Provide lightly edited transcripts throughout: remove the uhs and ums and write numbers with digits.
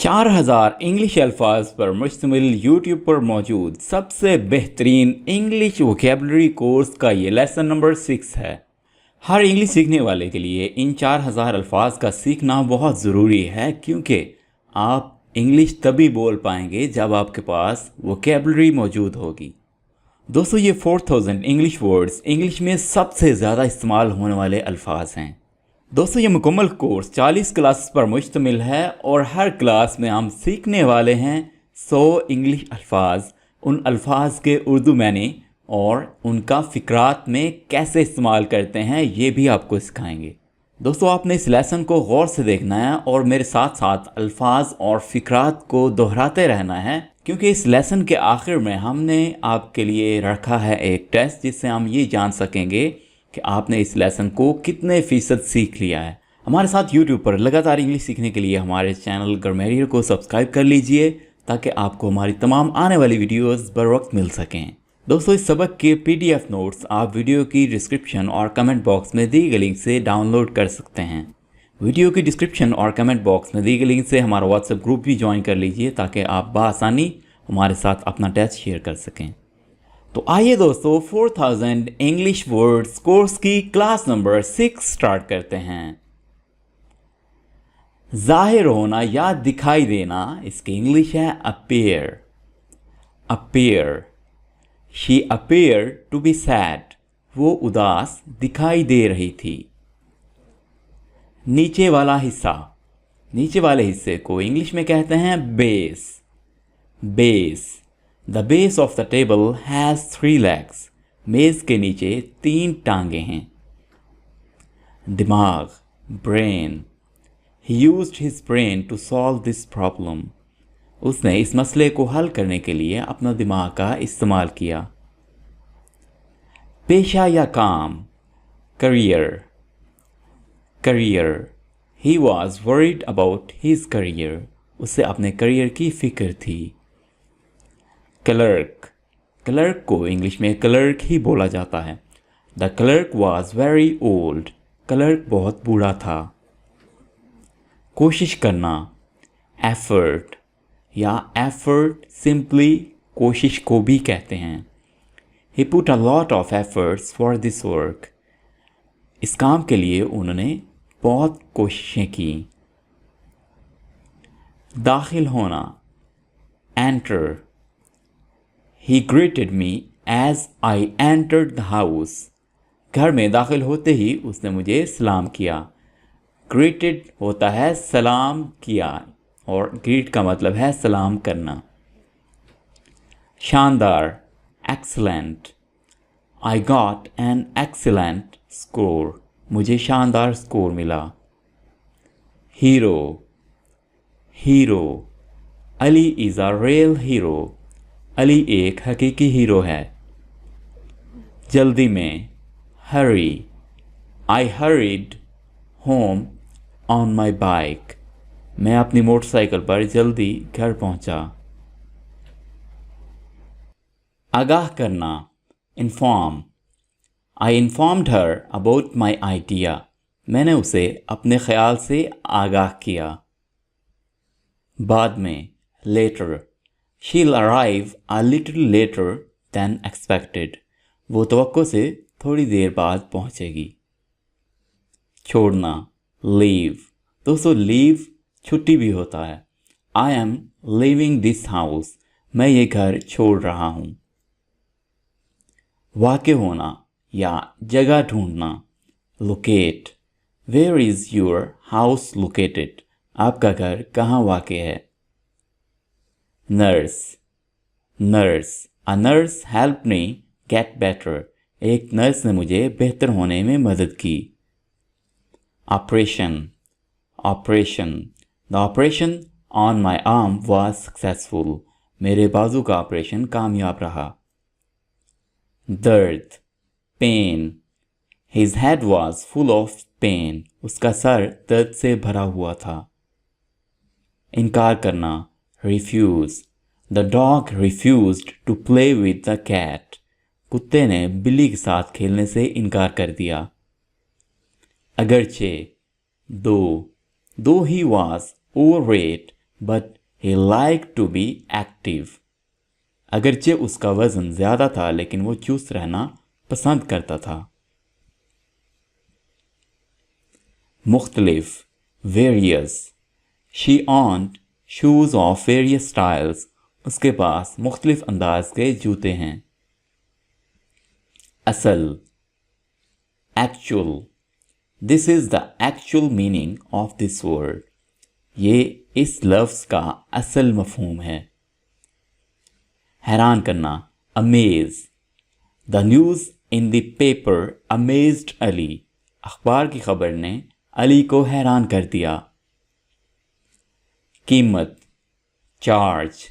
4000 English अल्फाज पर मुश्तमिल यूट्यूब पर मौजूद सबसे बेहतरीन इंग्लिश वोकेबलरी कोर्स का ये लेसन नंबर 6 है। हर इंग्लिश सीखने वाले के लिए इन 4000 अल्फाज का सीखना बहुत ज़रूरी है, क्योंकि आप इंग्लिश तभी बोल पाएंगे जब आपके पास वोकेबलरी मौजूद होगी। दोस्तों, ये 4000 इंग्लिश वर्ड्स इंग्लिश में सबसे ज़्यादा इस्तेमाल होने वाले अल्फाज हैं। दोस्तों, ये मुकम्मल कोर्स 40 क्लास पर मुश्तमिल है और हर क्लास में हम सीखने वाले हैं 100 इंग्लिश अल्फाज। उन अल्फाज के उर्दू मैनी और उनका फ़िक्रात में कैसे इस्तेमाल करते हैं ये भी आपको सिखाएंगे। दोस्तों, आपने इस लेसन को गौर से देखना है और मेरे साथ साथ अल्फाज और फ़िक्रात को दोहराते रहना है, क्योंकि इस लेसन के आखिर में हमने आपके लिए रखा है एक टेस्ट, जिससे हम ये जान सकेंगे कि आपने इस लेसन को कितने फ़ीसद सीख लिया है। हमारे साथ यूट्यूब पर लगातार इंग्लिश सीखने के लिए हमारे चैनल ग्रामरियर को सब्सक्राइब कर लीजिए, ताकि आपको हमारी तमाम आने वाली वीडियोस बर वक्त मिल सकें। दोस्तों, इस सबक के PDF नोट्स आप वीडियो की डिस्क्रिप्शन और कमेंट बॉक्स में दी गई लिंक से डाउनलोड कर सकते हैं। वीडियो की डिस्क्रिप्शन और कमेंट बॉक्स में दी गई लिंक से हमारा व्हाट्सएप ग्रुप भी ज्वाइन कर लीजिए, ताकि आप बआसानी हमारे साथ अपना टेस्ट शेयर कर सकें। तो आइए दोस्तों, 4000 इंग्लिश वर्ड्स कोर्स की क्लास नंबर 6 स्टार्ट करते हैं। जाहिर होना या दिखाई देना, इसकी इंग्लिश है appear. Appear. She appear to be sad. वो उदास दिखाई दे रही थी। नीचे वाला हिस्सा। नीचे वाले हिस्से को इंग्लिश में कहते हैं base. Base. The base of the table has 3 legs. मेज के नीचे 3 टांगे हैं। दिमाग, brain. He used his brain to solve this problem. उसने इस मसले को हल करने के लिए अपना दिमाग का इस्तेमाल किया। पेशा या काम, career. Career. He was worried about his career. उसे अपने करियर की फिक्र थी। क्लर्क। क्लर्क को इंग्लिश में क्लर्क ही बोला जाता है। The clerk was very old. Clerk बहुत बूढ़ा था। कोशिश करना, एफर्ट या एफर्ट सिंपली कोशिश को भी कहते हैं। He put a lot of efforts for this work. इस काम के लिए उन्होंने बहुत कोशिशें की। दाखिल होना, enter. He greeted me as I entered the house. घर में दाखिल होते ही उसने मुझे सलाम किया। Greeted होता है सलाम किया, और greet का मतलब है सलाम करना। शानदार, excellent. I got an excellent score. मुझे शानदार स्कोर मिला। Hero. Hero. Ali is a real hero. Ali एक हकीकी हीरो है। जल्दी में, hurry. I hurried home on my bike. मैं अपनी मोटरसाइकिल पर जल्दी घर पहुंचा। आगाह करना, inform. I informed her about my idea. मैंने उसे अपने ख्याल से आगाह किया। बाद में, letter. She'll arrive a little later than expected. वो तवक्को से थोड़ी देर बाद पहुंचेगी। छोड़ना, leave। दोस्तों, leave छुट्टी भी होता है। I am leaving this house. मैं ये घर छोड़ रहा हूँ। वाक़े होना या जगह ढूंढना, locate। Where is your house located? आपका घर कहाँ वाक़े है? Nurse. Nurse. A nurse help me get better. एक नर्स ने मुझे बेहतर होने में मदद की। Operation. Operation. The operation on my arm was successful. मेरे बाजू का ऑपरेशन कामयाब रहा। दर्द, pain. His head was full of pain. उसका सर दर्द से भरा हुआ था। इनकार करना, refuse. The dog refused to play with the cat. कुत्ते ने बिल्ली के साथ खेलने से इनकार कर दिया। अगरचे, दो he was overweight, but he like to be active. अगरचे उसका वज़न ज़्यादा था लेकिन वो चुस्त रहना पसंद करता था। मुख्तलिफ, various. She owned shoes of various styles. उसके पास मुख्तलिफ अंदाज के जूते हैं। असल, actual. This is the actual meaning of this word. ये इस लफ्ज़ का असल मफ़हूम है। हैरान करना, amaze. The news in the paper amazed Ali. अखबार की खबर ने अली को हैरान कर दिया। कीमत, charge.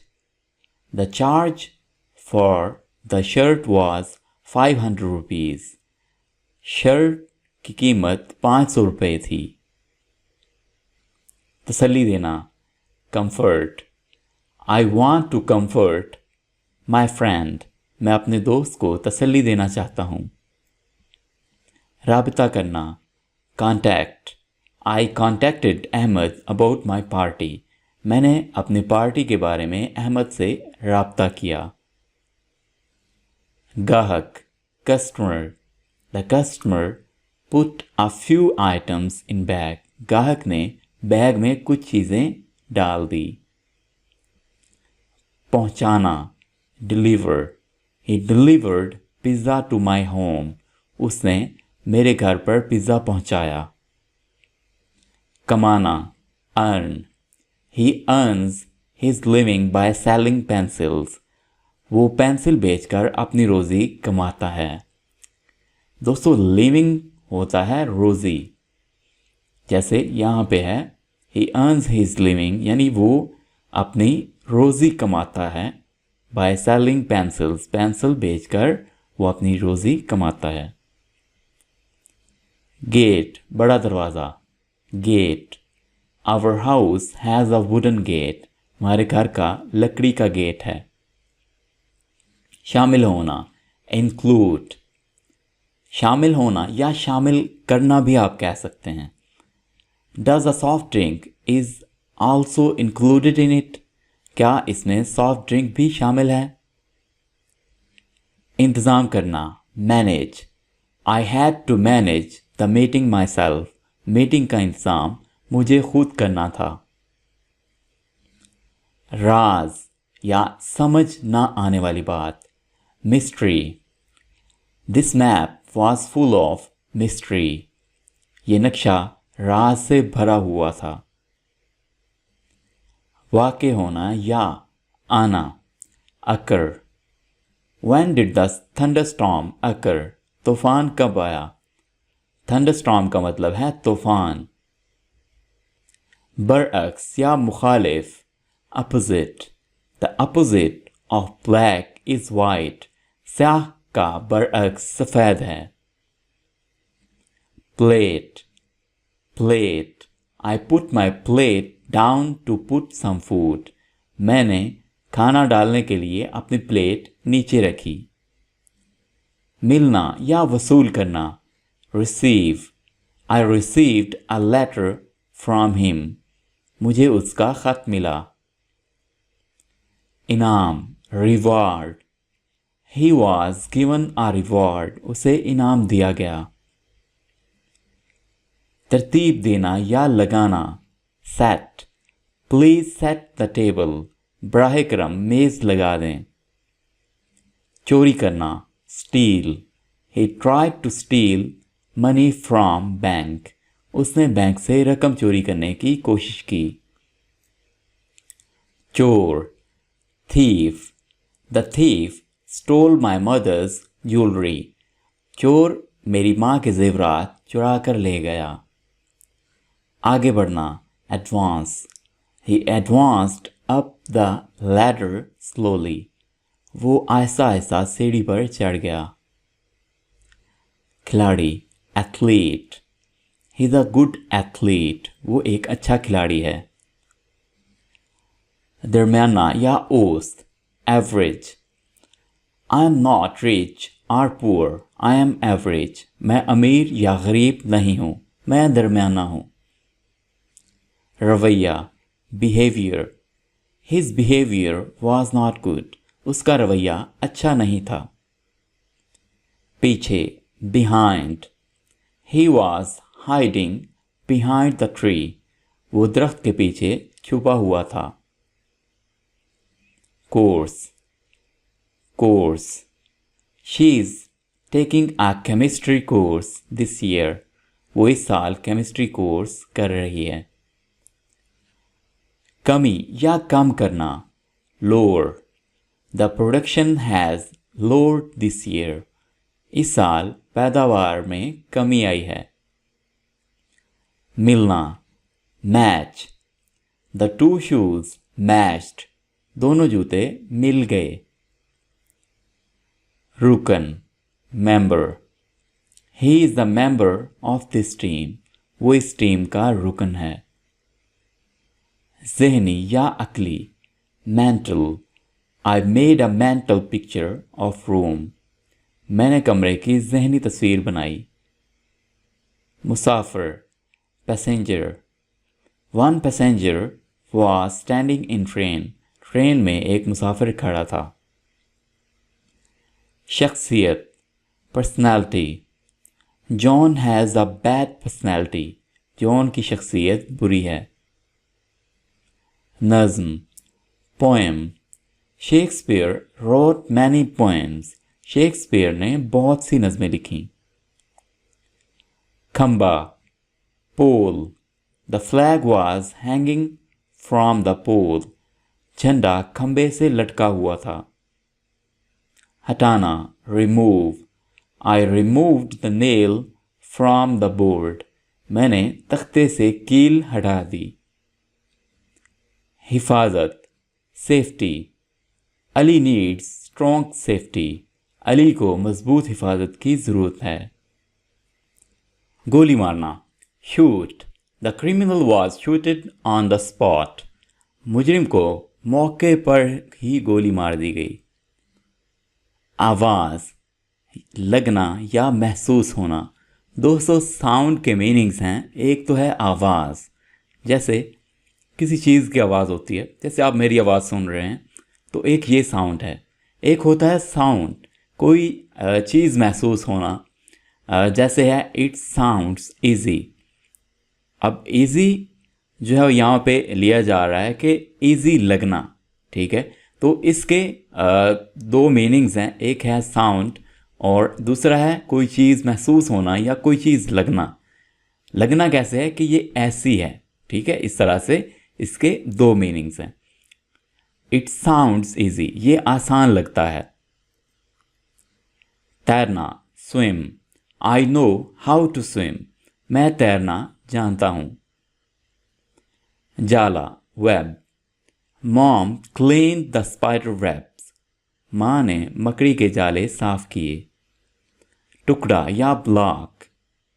The charge for the shirt was 500 rupees. Shirt की कीमत 500 रुपये थी। तसल्ली देना, comfort. I want to comfort my friend. मैं अपने दोस्त को तसल्ली देना चाहता हूँ। राबिता करना, contact. I contacted Ahmad about my party. मैंने अपनी पार्टी के बारे में अहमद से राब्ता किया। गाहक, customer. The customer put a few items in bag. गाहक ने बैग में कुछ चीज़ें डाल दी। पहुंचाना, deliver. He delivered pizza to my home. उसने मेरे घर पर पिज़्ज़ा पहुंचाया। कमाना, earn. He earns his living by selling pencils. वो पेंसिल बेचकर अपनी रोज़ी कमाता है। दोस्तों, लिविंग होता है रोज़ी। जैसे यहाँ पे है ही अर्न्स हिज लिविंग, यानी वो अपनी रोज़ी कमाता है। बाय सेलिंग पेंसिल्स, पेंसिल बेचकर वो अपनी रोज़ी कमाता है। गेट, बड़ा दरवाज़ा। Gate. Our house has a wooden gate. हमारे घर का लकड़ी का गेट है। शामिल होना, इंक्लूड। शामिल होना या शामिल करना भी आप कह सकते हैं। Does a soft drink is also included in it. क्या इसमें सॉफ्ट ड्रिंक भी शामिल है? इंतज़ाम करना, manage. I had to manage the meeting myself. Meeting का इंतज़ाम मुझे खुद करना था। राज या समझ ना आने वाली बात, mystery. This map was full of mystery. ये नक्शा राज से भरा हुआ था। वाक़े होना या आना, अकर। When did the thunderstorm occur? तूफान कब आया? थंडरस्टॉर्म का मतलब है तूफान। बरअक्स या मुखालिफ, opposite. The opposite of black is white. स्याह का बरअक्स सफ़ेद है। Plate, plate. I put my plate down to put some food. मैंने खाना डालने के लिए अपनी प्लेट नीचे रखी। मिलना या वसूल करना, receive. I received a letter from him. मुझे उसका ख़त मिला। इनाम, reward. He was given a reward. उसे इनाम दिया गया। तरतीब देना या लगाना, set. Please set the table. बराह करम मेज़ लगा दें। चोरी करना, steal. He tried to steal money from bank. उसने बैंक से रकम चोरी करने की कोशिश की। चोर, thief. The thief stole my mother's jewellery. चोर मेरी माँ के जेवरात चुरा कर ले गया। आगे बढ़ना, advance. He advanced up the ladder slowly. वो आहिस्ता आहिस्ता सीढ़ी पर चढ़ गया। खिलाड़ी, athlete. He is a good athlete. वो एक अच्छा खिलाड़ी है। दरमियाना या औसत, average. I am not rich और पुअर, आई एम एवरेज। मैं अमीर या गरीब नहीं हूँ, मैं दरमियाना हूँ। रवैया, behaviour. His behavior was not good. उसका रवैया अच्छा नहीं था. पीछे, behind. He was hiding behind the tree. वो दरख्त के पीछे छुपा हुआ था. Course, course. She is taking a chemistry course this year. वो इस साल केमिस्ट्री कोर्स कर रही है. कमी या कम करना, lower. The production has lowered this year. इस साल पैदावार में कमी आई है. मिलना, match. The two shoes matched. दोनों जूते मिल गए. रुकन, member. He is the member of this team. वो इस टीम का रुकन है. ज़हनी या अक्ली, mental. I made a mental picture of room. मैंने कमरे की ज़हनी तस्वीर बनाई. मुसाफिर, passenger. One passenger was standing in train. Train में एक मुसाफिर खड़ा था. शख्सियत, personality. John has a bad personality. John की शख्सियत बुरी है. नज़्म, poem. Shakespeare wrote many poems. Shakespeare ने बहुत सी नज़में लिखी. खंबा, pole. The flag was hanging from the pole. झंडा खंबे से लटका हुआ था. हटाना, remove. I removed the nail from the board. मैंने तख्ते से कील हटा दी. हिफाजत, safety. Ali needs strong safety. Ali को मजबूत हिफाजत की ज़रूरत है. गोली मारना, shoot. The criminal was shooted on the spot. मुजरिम को मौके पर ही गोली मार दी गई. आवाज़, लगना या महसूस होना. दोस्तों, साउंड के मीनिंग्स हैं. एक तो है आवाज़, जैसे किसी चीज़ की आवाज़ होती है. जैसे आप मेरी आवाज़ सुन रहे हैं तो एक ये साउंड है. एक होता है साउंड, कोई चीज़ महसूस होना. जैसे है इट साउंड्स ईजी. अब ईजी जो है यहाँ पे लिया जा रहा है कि ईजी लगना. ठीक है, तो इसके दो मीनिंग्स हैं. एक है साउंड और दूसरा है कोई चीज़ महसूस होना या कोई चीज़ लगना. लगना कैसे है कि ये ऐसी है. ठीक है, इस तरह से इसके दो मीनिंग्स हैं. इट साउंड्स ईजी, ये आसान लगता है. तैरना, swim. I know how to swim. मैं तैरना जानता हूँ. जाला, web. Mom clean the spider webs. माँ ने मकड़ी के जाले साफ किए. टुकड़ा या block,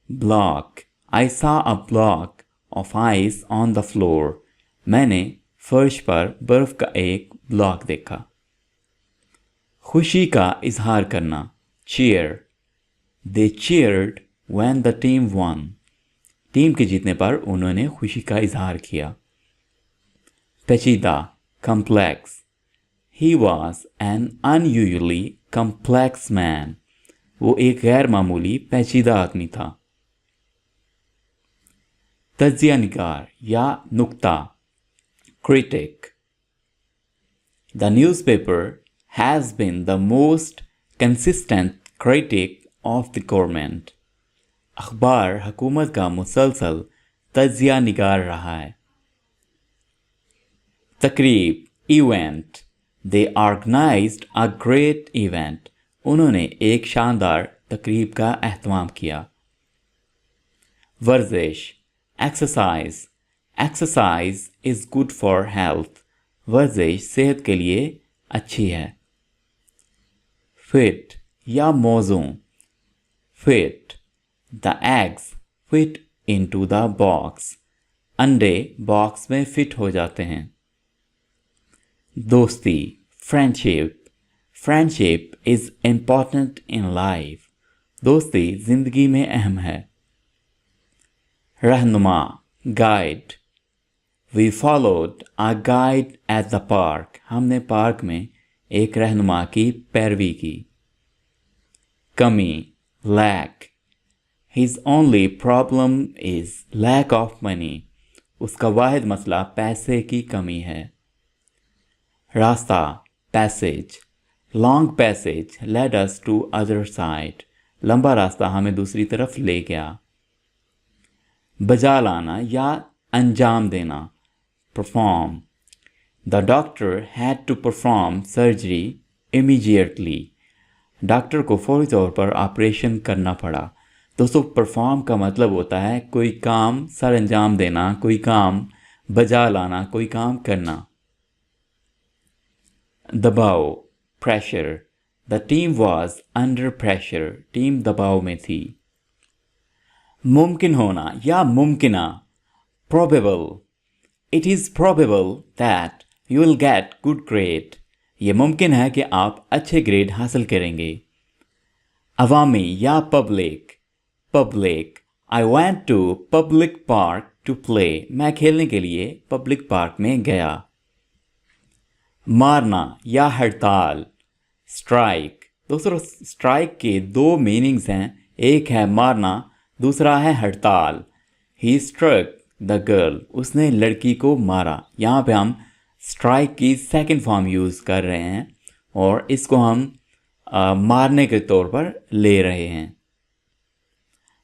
block. I saw a block of ice on the floor. मैंने फर्श पर बर्फ का एक ब्लॉक देखा. खुशी का इजहार करना, cheer. They cheered when the team won. Team के जीतने पर उन्होंने खुशी का इजहार किया. पेचीदा, complex. He was an unusually complex man. वो एक गैर मामूली पेचीदा आदमी था. तज्जिया निगार या नुक्ता, critic. The newspaper has been the most consistent critic of the government. अखबार हुकूमत का मुसलसल तज्जिया निगार रहा है. तकरीब, event. They organized a great event. उन्होंने एक शानदार तकरीब का एहतमाम किया. वर्जिश, exercise. Exercise is good for health. वर्जिश सेहत के लिए अच्छी है. फिट या मौजू, fit. The eggs fit into the box. अंडे बॉक्स में फिट हो जाते हैं. दोस्ती, friendship. Friendship is important in life. दोस्ती जिंदगी में अहम है. रहनुमा, guide. We followed a guide at the park, हमने पार्क में एक रहनुमा की पैरवी की। कमी, lack, his only problem is lack of money, उसका वाहिद मसला पैसे की कमी है। रास्ता, passage, long passage led us to other side, लंबा रास्ता हमें दूसरी तरफ ले गया। बजा लाना या अंजाम देना, perform, the doctor had to perform surgery immediately, doctor को फौरी तौर पर ऑपरेशन करना पड़ा। दोस्तों परफॉर्म का मतलब होता है कोई काम सर अंजाम देना, कोई काम बजा लाना, कोई काम करना। दबाव, pressure, the team was under pressure, team दबाव में थी। मुमकिन होना या मुमकिना, probable, it is probable that you will get good grade, ये मुमकिन है कि आप अच्छे ग्रेड हासिल करेंगे। अवामी या public, public, I went to public park to play, मैं खेलने के लिए पब्लिक पार्क में गया। मारना या हड़ताल, स्ट्राइक, दोस्तों स्ट्राइक के दो मीनिंग्स हैं, एक है मारना, दूसरा है हड़ताल। ही स्ट्रक द गर्ल, उसने लड़की को मारा। यहाँ पे हम स्ट्राइक की सेकंड फॉर्म यूज़ कर रहे हैं और इसको हम मारने के तौर पर ले रहे हैं।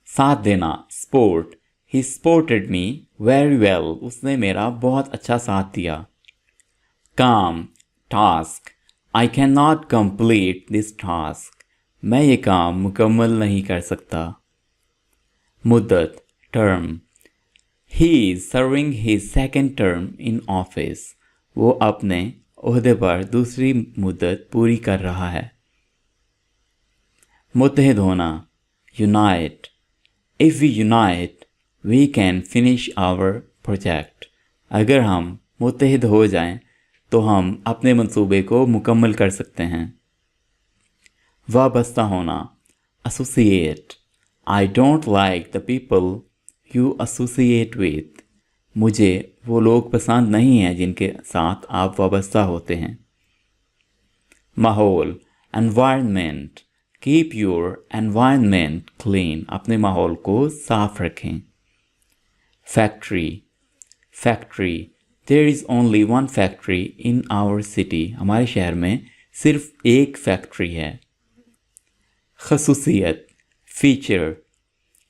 साथ देना, sport, he supported me very well, उसने मेरा बहुत अच्छा साथ दिया। काम, task, I can not complete this task, मैं ये काम मुकम्मल नहीं कर सकता। मुद्दत, term, he is serving his second term in office, वो अपने ओहदे पर दूसरी मुद्दत पूरी कर रहा है। मुत्तहिद होना, unite, if we unite we can finish our project, अगर हम मुत्तहिद हो जाएं तो हम अपने मंसूबे को मुकम्मल कर सकते हैं। वाबस्ता होना, associate, I don't like the people you associate with, मुझे वो लोग पसंद नहीं हैं जिनके साथ आप वाबस्ता होते हैं। माहौल, environment, keep your environment clean, अपने माहौल को साफ रखें। Factory, factory, there is only one factory in our city, हमारे शहर में सिर्फ एक फैक्ट्री है। खसूसियत, feature,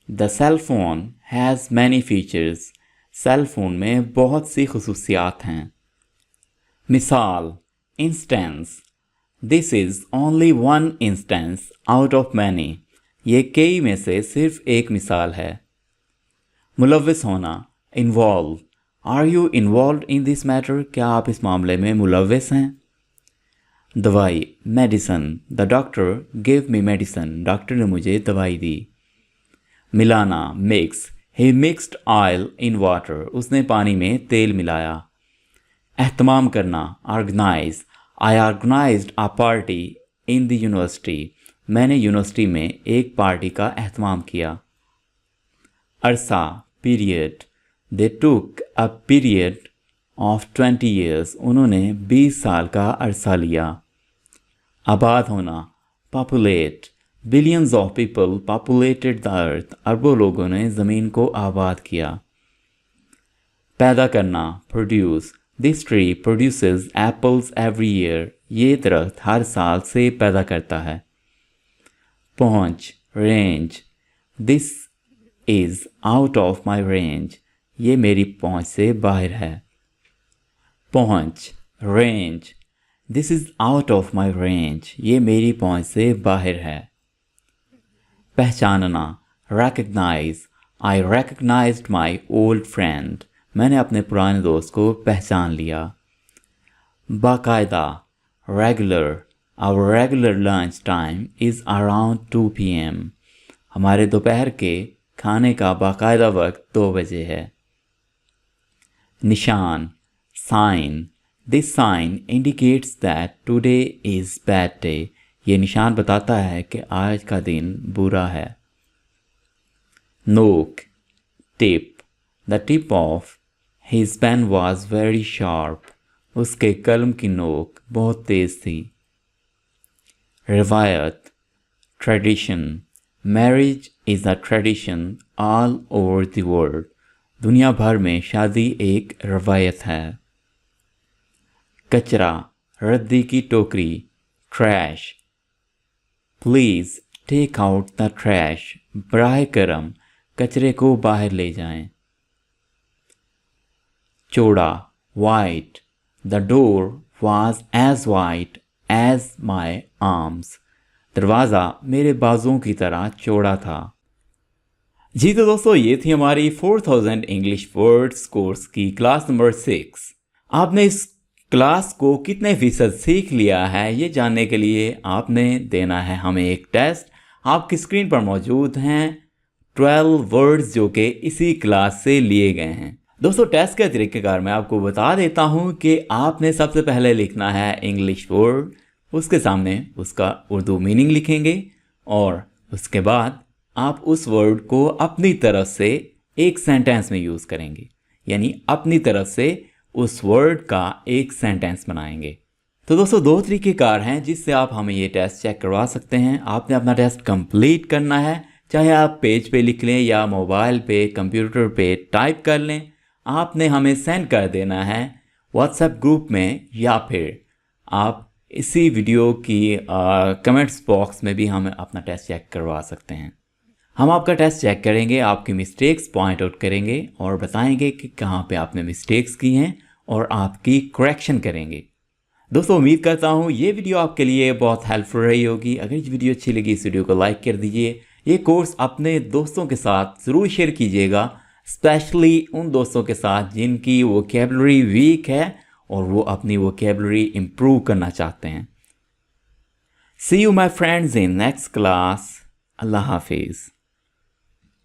the cell phone has many features, cell phone में बहुत सी खसूसियात हैं। मिसाल, instance, this is only one instance out of many, ये कई में से सिर्फ एक मिसाल है। मुलव्विस होना, involve, are you involve in this matter, क्या आप इस मामले में मुलव्विस हैं। दवाई, medicine, the doctor give me medicine, डॉक्टर ने मुझे दवाई दी। मिलाना, mix, he mixed oil in water, उसने पानी में तेल मिलाया। एहतमाम करना, organise, I organised a party in the university, मैंने यूनिवर्सिटी में एक पार्टी का एहतमाम किया। अरसा, period, they took a period of 20 years, उन्होंने 20 साल का अरसा लिया। आबाद होना, populate, billions of people populated the earth, अरबों लोगों ने ज़मीन को आबाद किया। पैदा करना, produce, this tree produces apples every year, ये दरख्त हर साल सेब पैदा करता है। पहुँच, range, this is out of my range, ये मेरी पहुँच से बाहर है। पहुँच, range, this is out of my range, ये मेरी पहुँच से बाहर है। पहचानना, recognise, I recognised my old friend, मैंने अपने पुराने दोस्त को पहचान लिया। बाकायदा, regular, our regular lunch time is around 2 PM, हमारे दोपहर के खाने का बाकायदा वक्त 2 बजे है। निशान, sign, this sign indicates that today is bad day, ये निशान बताता है कि आज का दिन बुरा है। नोक, tip, the tip of His pen was very sharp. उसके कलम की नोक बहुत तेज थी. रिवायत, tradition. Marriage is a tradition all over the world. दुनिया भर में शादी एक रवायत है. कचरा, रद्दी की टोकरी, trash. Please take out the trash. बराह करम कचरे को बाहर ले जाएं. चौड़ा, wide. The door was as wide as my arms. दरवाज़ा मेरे बाजुओं की तरह चौड़ा था. जी तो दोस्तों, ये थी हमारी 4000 इंग्लिश वर्ड्स कोर्स की क्लास नंबर 6. आपने इस क्लास को कितने फीसद सीख लिया है, ये जानने के लिए आपने देना है हमें एक टेस्ट. आपकी स्क्रीन पर मौजूद हैं 12 वर्ड्स जो कि इसी क्लास से लिए गए हैं. दोस्तों, टेस्ट का तरीक़ेकार मैं आपको बता देता हूं कि आपने सबसे पहले लिखना है इंग्लिश वर्ड, उसके सामने उसका उर्दू मीनिंग लिखेंगे और उसके बाद आप उस वर्ड को अपनी तरफ से एक सेंटेंस में यूज़ करेंगे, यानी अपनी तरफ से उस वर्ड का एक सेंटेंस बनाएंगे. तो दोस्तों, 2 तरीक़ेकार हैं जिससे आप हमें ये टेस्ट चेक करवा सकते हैं. आपने अपना टेस्ट कंप्लीट करना है, चाहे आप पेज पे लिख लें या मोबाइल पे, कंप्यूटर पे टाइप कर लें. आपने हमें सेंड कर देना है व्हाट्सएप ग्रुप में, या फिर आप इसी वीडियो की कमेंट्स बॉक्स में भी हमें अपना टेस्ट चेक करवा सकते हैं. हम आपका टेस्ट चेक करेंगे, आपकी मिस्टेक्स पॉइंट आउट करेंगे और बताएंगे कि कहाँ पे आपने मिस्टेक्स की हैं और आपकी करेक्शन करेंगे. दोस्तों, उम्मीद करता हूँ ये वीडियो आपके लिए बहुत हेल्पफुल रही होगी. अगर ये वीडियो अच्छी लगी इस वीडियो को लाइक कर दीजिए. ये कोर्स अपने दोस्तों के साथ ज़रूर शेयर कीजिएगा, स्पेशली उन दोस्तों के साथ जिनकी वोकैबुलरी वीक है और वो अपनी वोकैबुलरी इम्प्रूव करना चाहते हैं. See you my friends in next class. अल्लाह हाफिज़.